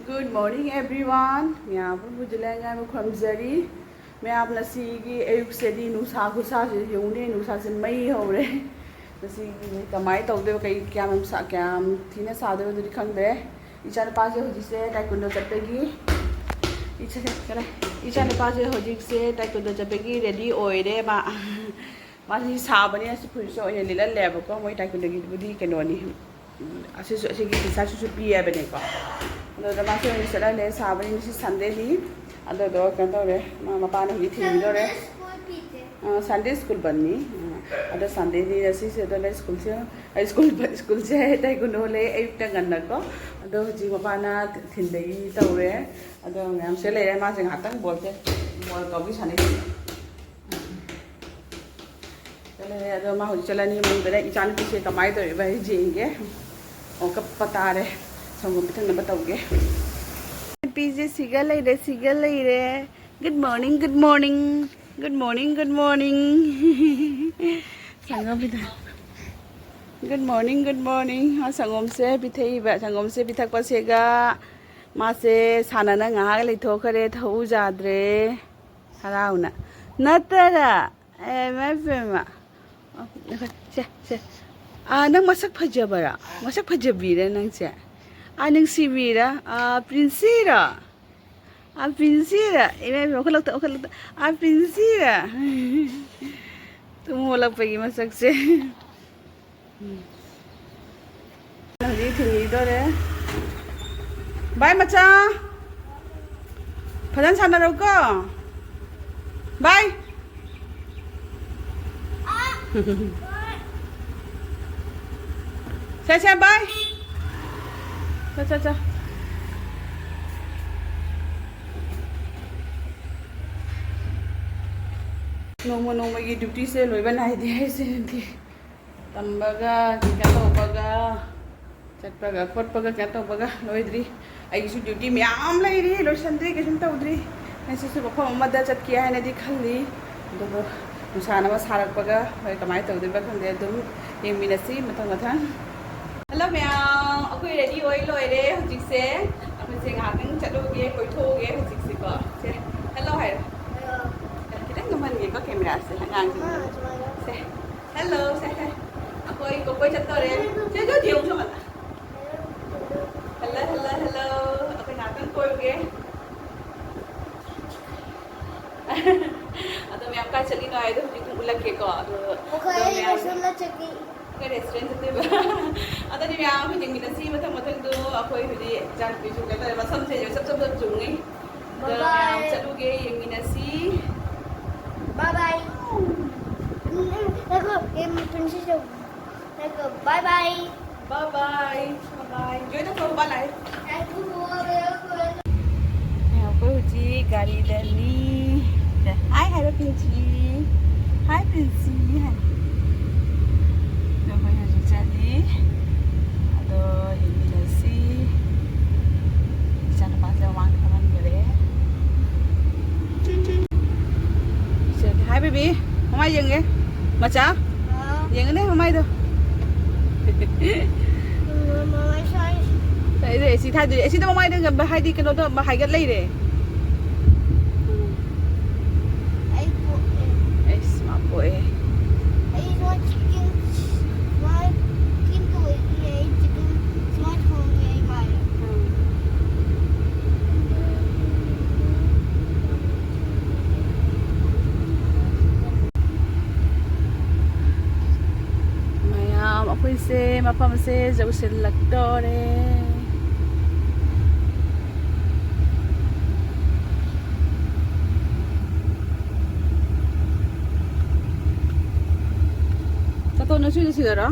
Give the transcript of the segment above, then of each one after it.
Good morning everyone. मैं बुझलेंगे मैं खमजरी मैं आप नसीगी अयुक से दी नुसा गुसा से यूने नुसा से मई हो रहे नसीगी कमाई तौदे कई क्या थी ने सादे उधर खंगदे इचान पासे हो जिसे टाइकुंडो चपेगी इचान पासे हो जिसे टाइकुंडो चपेगी रेडी ओइरे मासी साबने ऐसे फुल से ओइने लीला लेबो को मोई टाइकुंडो की बुद्धि केनोनी असे की पिसा सुसु पिए बने को अदो मासे ओइने सला ले साबने से संडे दी अदो दो कंदोरे मपान हुई थी दोरे संडे स्कूल बन्नी अदो संडे दी ऐसे से तो ले स्कूल से टाइकुंडो ले एक टंगन को अदो जी मपाना थिंदे तौरे अदो मैम से ले मासे हातंग बॉल कभी साने चले अदो मा हो चलनी मुंदरे इचान की से कमाई तो भाई जेंगे और कब पता रे संगम बिथंग न बताओगे पीजे सिगल रे गुड मॉर्निंग संगम बिथंग गुड मॉर्निंग हाँ संगम से बिथई संगम से बिथक पसेगा मासे सानना ngahak लेथोखरे थौ जाद्रे हराउना नतरा ए मैफेमा से नंग मसक फजबरा मसक फजबीरे नंगसे नंग सिबीरा प्रिंसीरा इमे ओखलक प्रिंसीरा तुम होलक पगी मसक से हजी थिनी दोरे बाय मचा फजन सानरो को बाय चा बाय चा नोम की ड्यूटी से लोइबा नाइदे है तंबगा क्या तौबगा चटपगा खोटपगा क्या तौबगा लोइद्री आइसु ड्यूटी म्याम लैरी लोइसंद्री कैसन तौद्री ऐसे मफम अमदा चटकिया है खल्ली अदुगो नुसाना सारकपगा होय कमाय तौद्रीबा खंदे अदुम येमिनसी मथंग हेलो मैम अखोई रेडी ओइ लोइरे हुजिक से अखोई से गातंग चलोगे कोइथोगे हुजिक से को से हेलो है कितन गमन गे को कैमरा से हंगांग से हेलो से अखोई कोई चतोरे से जो दिउ जो मत हेलो अखोई गातंग कोइगे अदो मैं आपका चली नो आए तो हुजिक उलक के को अदो मैं रसगुल्ला चटनी के रेस्टोरेंट से अदो नि म्याम हुजिक मिनसी मथंग दो अखोई हुजि जान पिजु के तो मसम से सब जुंगी तो म्याम चलुगे येमिनसी बाय बाय देखो ये प्रिंसेस देखो बाय बाय जो तो को बाय कोई हुजि गाड़ी दली हाय प्रिंसी हाय प्रिंसी हाय jadi atau imitasi jangan pasal wang kanan boleh jadi hai baby mamai yang ke maca yang ini mamai tu mamai saya deh si thai tu si tu mamai tu bahai di kena tu bahai kat lagi deh smart boy ako'y se mapamse jauh selaktore tato na siya siguro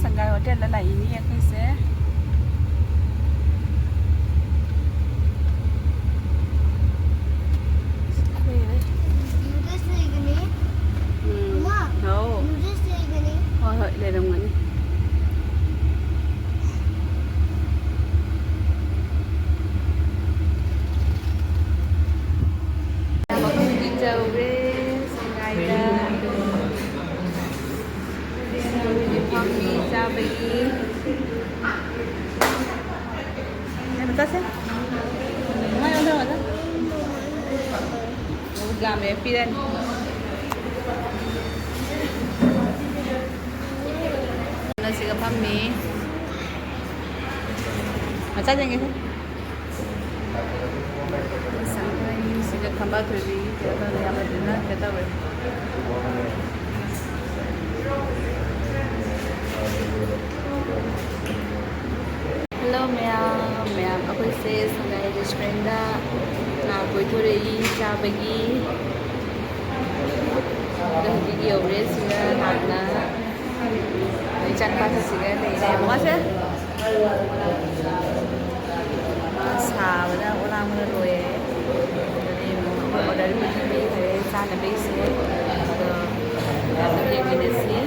Sangai hotel ला ini ya guys ya Ano kasi? Ngayon daw ano? Gami piran. Nasi kapam ni. Macam ni gitu. Sampai sejak kembali kerja, kita lihat bagaimana kita ber. Hello ma'am, ako si Sangay Restaurant na koithoreyi chabagi dahigi yore siga hangna chan pa siga leire mga se sabana ulang mana roye dani order bi hai sana bi se to ye binesi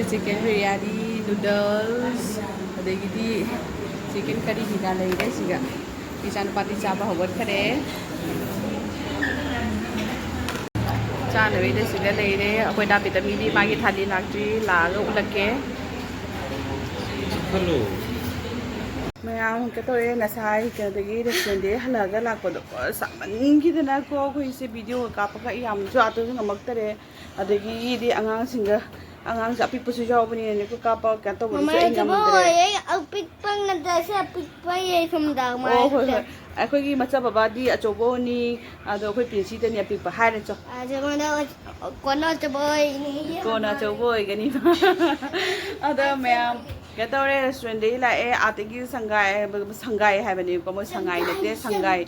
chicken biryani noodles adagidi chicken curry hina leire siga isan pati chaba hogot khare chana bide siga leire akoi da vitamin d magi thali lakji laga ulake hello ma'am के तो ये नसाई के दगी restaurant दे हलागा लाको दो सामन की दना को कोई से वीडियो कापका याम जो आतो नमक्तरे अदगी दे अंगांग सिंगा अंगांग से अपिक जाओ बनी ने को कापा क्या तो बोल से इंगम करे ये अपिक पंग न दसे अपिक पंग ये समदा मा ओ हो अखोगी मचा बाबा दी अचोबो नि अदो कोई पिंसी तनी अपिक पा हाय रे चो आज मना कोना चबोय नि कोना चोबो गनी अदो मैम क्या रेस्टोरेंट दे लाए आतेगी संगाई है बनी को मो संगाई नते संगाई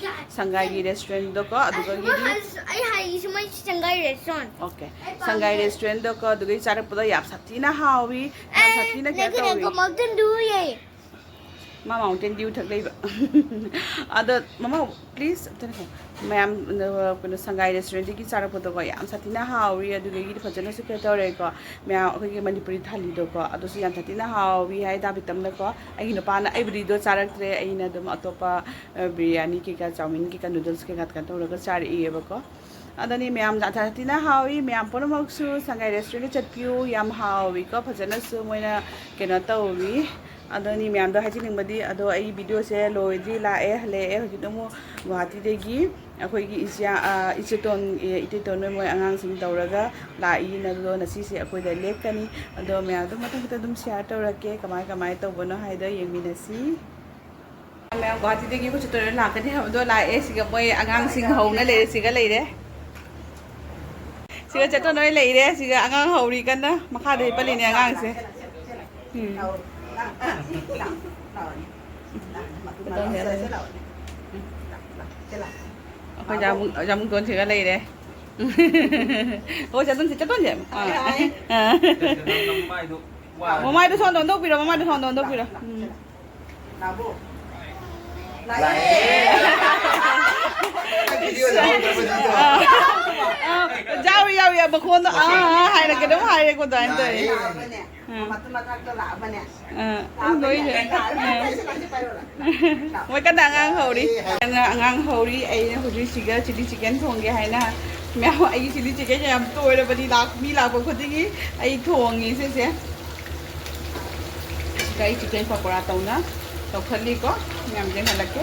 की रेस्टोरेंट दो को अदुगा गी आई हाय इसमें Sangai restaurant okay Sangai restaurant दो को अदुगा चारे पदा याप साथीना हावी याप साथीना क्या तो लेकिन को माउंटेन ड्यू ये मा माउंटेन ड्यू थक लेबा अद ममा प्लीज तने मैम को संगाई रेस्टोरेंट की चारे पदा को याप साथीना हावी अदुगा गी फजना से क्या तो रे को मैं अखोगी मणिपुरी थाली दो को अदुसु याम साथीना हावी हाय दा बितम न को आई न पाना आई बरी दो चारक्त्रे आई न दम अतोपा बिरयानी के का चाउमीन के का नूडल्स के का तो रग चार इएबा को अदनी मैम जाथातीना हावी मैम पुनमक्सु संगाई रेस्टोरेंट चटपियो याम हावी को फजनसु मोइना केना तौवी अदनी मैम दो हाजिनिंगबदी अदो आई वीडियो से लोइदी लाए हले हजिदमो गुवाहाटी देगी अखोगी इसिया इचेटोन इटेटोन मोय आंगांग सिंग तौरगा लाई नदो नसी से अखोई दा लेकनी अदो मैम दो मतंग त दुम शेयर तौरके कमाय कमाय तौबनो हाइदा येंमिनसी मैम गुवाहाटी देगी को चितोर लाकनी हमदो लाए सिगा मोय आंगांग सिंग हौना ले सिगा लेरे सिगा चटो नोय लेरे सिगा आंगांग हौरी कन्ना मखा दे पलिने आंगांग से अखोई जामुं दोन सिगा लेरे ओ चटन से चटन जे ममाय दो सोन दोन पिरो ममाय दो सोन दोन पिरो नाबो जाओ याओ या बखोन हाय रे केदम हाय रे को दाइन तो मैं कदा आंगांग हौरी आई हुजी सिगा चिली चिकन थोंगे हायना मैं आई चिली चिकन याम तोय बदी लाख मी लाख खुदिगी आई थोंगी से गाई चिकन पकोड़ा तौना तो खली को मैम जे हलके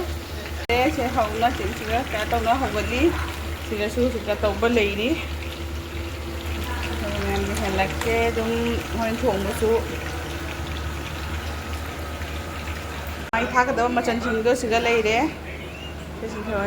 से हौना चिंसिगा का तौना हगली सिगा सु सिगा तौबा लेरी मैम जे हलके दुम होन थोंबसु आई थागदो मचन सिंगो सिगा लेरे से सिगा